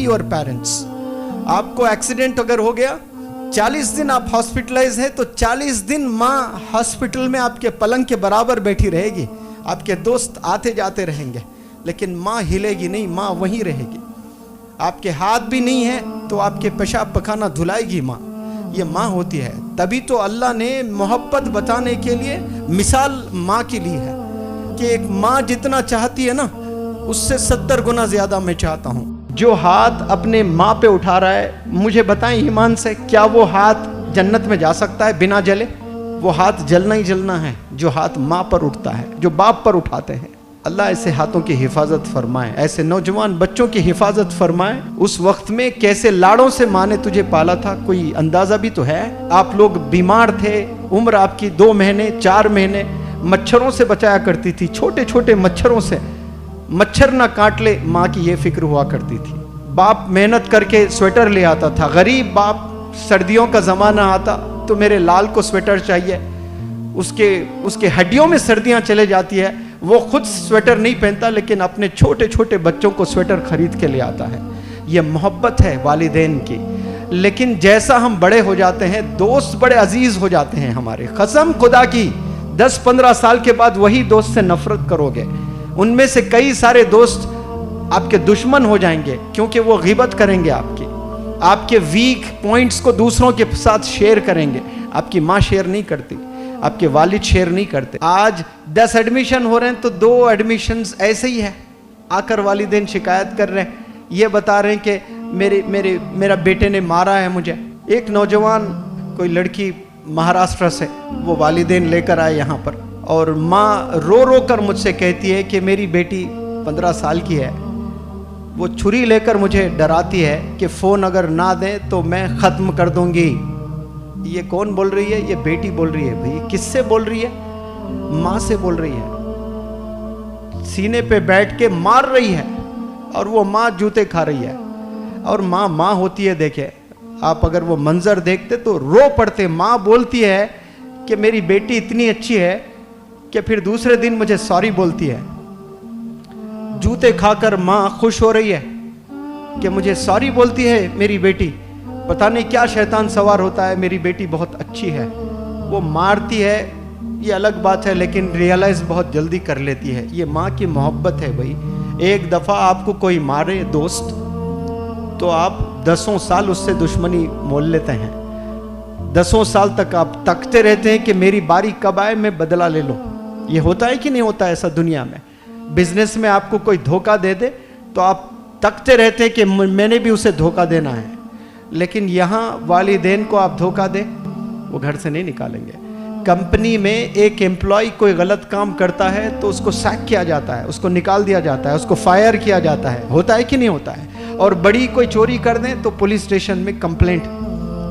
Your parents. आपको accident अगर हो गया, 40 दिन आप हॉस्पिटलाइज हैं, तो 40 दिन माँ हॉस्पिटल में आपके पलंग के बराबर बैठी रहेगी। आपके दोस्त आते जाते रहेंगे, लेकिन माँ हिलेगी नहीं, माँ वहीं रहेगी। आपके हाथ भी नहीं है तो आपके पेशाब पखाना धुलाएगी माँ। ये माँ होती है। तभी तो अल्लाह ने मोहब्बत बताने के लिए मिसाल माँ की ली है कि एक माँ जितना चाहती है ना, उससे 70 गुना ज्यादा मैं चाहता हूँ। जो हाथ अपने माँ पे उठा रहा है, मुझे बताएं ईमान से, क्या वो हाथ जन्नत में जा सकता है बिना जले? वो हाथ जलना ही जलना है जो हाथ माँ पर उठता है, जो बाप पर उठाते हैं। अल्लाह ऐसे हाथों की हिफाजत फरमाए, ऐसे नौजवान बच्चों की हिफाजत फरमाए। उस वक्त में कैसे लाड़ों से माँ ने तुझे पाला था, कोई अंदाजा भी तो है। आप लोग बीमार थे, उम्र आपकी 2 महीने 4 महीने, मच्छरों से बचाया करती थी, छोटे छोटे मच्छरों से, मच्छर ना काट ले, माँ की ये फिक्र हुआ करती थी। बाप मेहनत करके स्वेटर ले आता था, गरीब बाप, सर्दियों का ज़माना आता तो मेरे लाल को स्वेटर चाहिए, उसके हड्डियों में सर्दियाँ चले जाती है, वो खुद स्वेटर नहीं पहनता, लेकिन अपने छोटे छोटे बच्चों को स्वेटर खरीद के ले आता है। ये मोहब्बत है वालिदैन की। लेकिन जैसा हम बड़े हो जाते हैं, दोस्त बड़े अजीज हो जाते हैं हमारे। कसम खुदा की, 10-15 साल के बाद वही दोस्त से नफरत करोगे। उनमें से कई सारे दोस्त आपके दुश्मन हो जाएंगे, क्योंकि वो ग़ीबत करेंगे आपके वीक पॉइंट्स को दूसरों के साथ शेयर करेंगे। आपकी माँ शेयर नहीं करती, आपके वालिद शेयर नहीं करते। आज 10 एडमिशन हो रहे हैं तो 2 एडमिशन्स ऐसे ही है, आकर वालिदैन शिकायत कर रहे हैं, ये बता रहे हैं कि मेरा बेटे ने मारा है मुझे। एक नौजवान, कोई लड़की महाराष्ट्र से, वो वालिदैन लेकर आए यहाँ पर, और माँ रो रो कर मुझसे कहती है कि मेरी बेटी 15 साल की है, वो छुरी लेकर मुझे डराती है कि फ़ोन अगर ना दें तो मैं ख़त्म कर दूंगी। ये कौन बोल रही है? ये बेटी बोल रही है। भाई किससे बोल रही है? माँ से बोल रही है। सीने पे बैठ के मार रही है, और वो माँ जूते खा रही है। और माँ माँ होती है। देखे आप, अगर वो मंजर देखते तो रो पड़ते। माँ बोलती है कि मेरी बेटी इतनी अच्छी है कि फिर दूसरे दिन मुझे सॉरी बोलती है। जूते खाकर माँ खुश हो रही है कि मुझे सॉरी बोलती है मेरी बेटी। पता नहीं क्या शैतान सवार होता है, मेरी बेटी बहुत अच्छी है। वो मारती है, ये अलग बात है, लेकिन रियलाइज बहुत जल्दी कर लेती है। ये माँ की मोहब्बत है भाई। एक दफ़ा आपको कोई मारे दोस्त, तो आप 10 साल उससे दुश्मनी मोल लेते हैं। 10 साल तक आप तकते रहते हैं कि मेरी बारी कब आए, मैं बदला ले लूँ। ये होता है कि नहीं होता ऐसा दुनिया में? बिजनेस में आपको कोई धोखा दे दे तो आप तकते रहते हैं कि मैंने भी उसे धोखा देना है। लेकिन यहाँ वालिदैन को आप धोखा दे, वो घर से नहीं निकालेंगे। कंपनी में एक एम्प्लॉय कोई गलत काम करता है तो उसको सैक किया जाता है, उसको निकाल दिया जाता है, उसको फायर किया जाता है। होता है कि नहीं होता है? और बड़ी कोई चोरी कर दें तो पुलिस स्टेशन में कंप्लेंट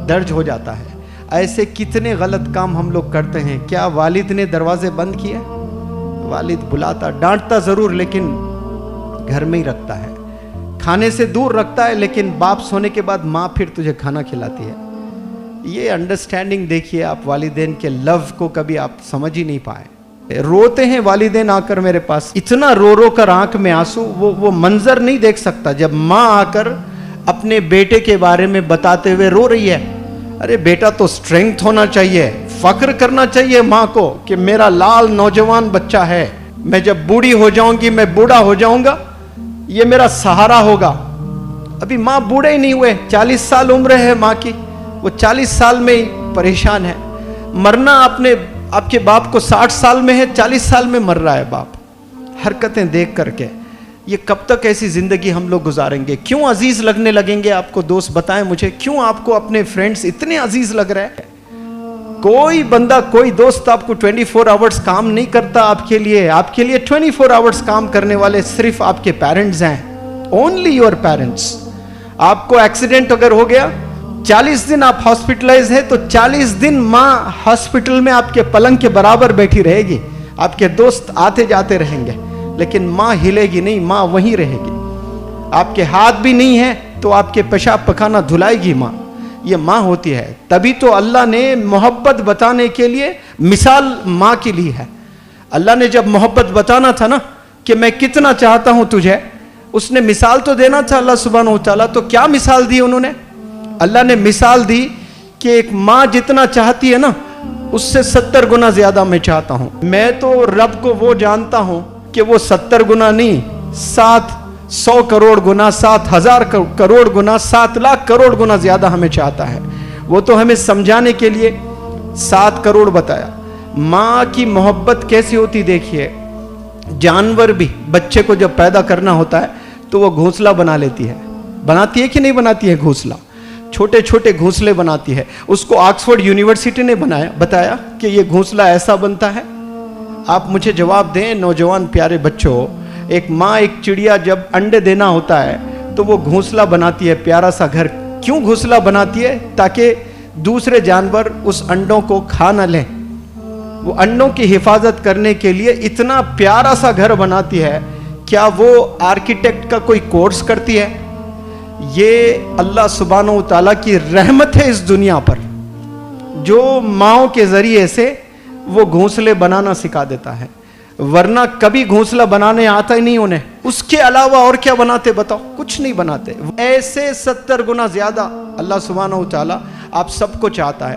दर्ज हो जाता है। ऐसे कितने गलत काम हम लोग करते हैं। क्या वालिद ने दरवाजे बंद किए? वालिद बुलाता, डांटता ज़रूर, लेकिन घर में ही रखता है, खाने से दूर रखता है, लेकिन बाप सोने के बाद माँ फिर तुझे खाना खिलाती है। ये अंडरस्टैंडिंग देखिए आप, वालिदैन के लव को कभी आप समझ ही नहीं पाए। रोते हैं वालिदैन आकर मेरे पास, इतना रो रो कर आंख में आंसू। वो मंजर नहीं देख सकता जब माँ आकर अपने बेटे के बारे में बताते हुए रो रही है। अरे बेटा, तो स्ट्रेंथ होना चाहिए, फख्र करना चाहिए माँ को कि मेरा लाल नौजवान बच्चा है। मैं जब बूढ़ी हो जाऊंगी, मैं बूढ़ा हो जाऊंगा, ये मेरा सहारा होगा। अभी माँ बूढ़े ही नहीं हुए, 40 साल उम्र है माँ की, वो 40 साल में ही परेशान है। मरना आपके बाप को 60 साल में है, 40 साल में मर रहा है बाप। हरकतें देख करके ये कब तक ऐसी जिंदगी हम लोग गुजारेंगे? क्यों अजीज लगने लगेंगे आपको दोस्त? बताएं मुझे, क्यों आपको अपने फ्रेंड्स इतने अजीज लग रहे हैं? कोई बंदा, कोई दोस्त आपको 24 आवर्स काम नहीं करता आपके लिए। आपके लिए 24 आवर्स काम करने वाले सिर्फ आपके पेरेंट्स हैं, ओनली योर पेरेंट्स। आपको एक्सीडेंट अगर हो गया, 40 दिन आप हॉस्पिटलाइज है, तो 40 दिन माँ हॉस्पिटल में आपके पलंग के बराबर बैठी रहेगी। आपके दोस्त आते जाते रहेंगे, लेकिन माँ हिलेगी नहीं, माँ वहीं रहेगी। आपके हाथ भी नहीं है तो आपके पेशाब पखाना धुलाएगी माँ। ये माँ होती है। तभी तो अल्लाह ने मोहब्बत बताने के लिए मिसाल माँ की ली है। अल्लाह ने जब मोहब्बत बताना था ना कि मैं कितना चाहता हूँ तुझे, اس نے مثال تو دینا تھا اللہ سبحانہ و تعالیٰ، تو کیا مثال دی انہوں نے؟ اللہ نے مثال دی کہ ایک ماں جتنا چاہتی ہے نا اس سے 70 گنا زیادہ میں چاہتا ہوں۔ میں تو رب کو وہ جانتا ہوں کہ وہ 70 گنا نہیں، 700 کروڑ گنا، 7000 کروڑ گنا، 7 لاکھ کروڑ گنا زیادہ ہمیں چاہتا ہے۔ وہ تو ہمیں سمجھانے کے لیے 7 کروڑ بتایا۔ ماں کی محبت کیسی ہوتی دیکھیے، جانور بھی بچے کو جب پیدا کرنا ہوتا ہے تو وہ گھونسلہ بنا لیتی ہے، بناتی ہے کہ نہیں بناتی ہے گھونسلہ؟ چھوٹے چھوٹے گھونسلے بناتی ہے۔ اس کو آکسفورڈ یونیورسٹی نے بتایا کہ یہ گھونسلہ ایسا بنتا ہے۔ آپ مجھے جواب دیں نوجوان پیارے بچوں، ایک ماں ایک چڑیا جب انڈے دینا ہوتا ہے تو وہ گھونسلہ بناتی ہے، پیارا سا گھر۔ کیوں گھونسلہ بناتی ہے؟ تاکہ دوسرے جانور اس انڈوں کو کھا نہ لیں۔ وہ انڈوں کی حفاظت کرنے کے لیے اتنا پیارا سا گھر بناتی ہے۔ کیا وہ آرکیٹیکٹ کا کوئی کورس کرتی ہے؟ یہ اللہ سبحانہ و تعالیٰ کی رحمت ہے اس دنیا پر، جو ماؤں کے ذریعے سے وہ گھونسلے بنانا سکھا دیتا ہے، ورنہ کبھی گھونسلہ بنانے آتا ہی نہیں انہیں۔ اس کے علاوہ اور کیا بناتے بتاؤ؟ کچھ نہیں بناتے۔ ایسے 70 گنا زیادہ اللہ سبحانہ و تعالیٰ آپ سب کو چاہتا ہے۔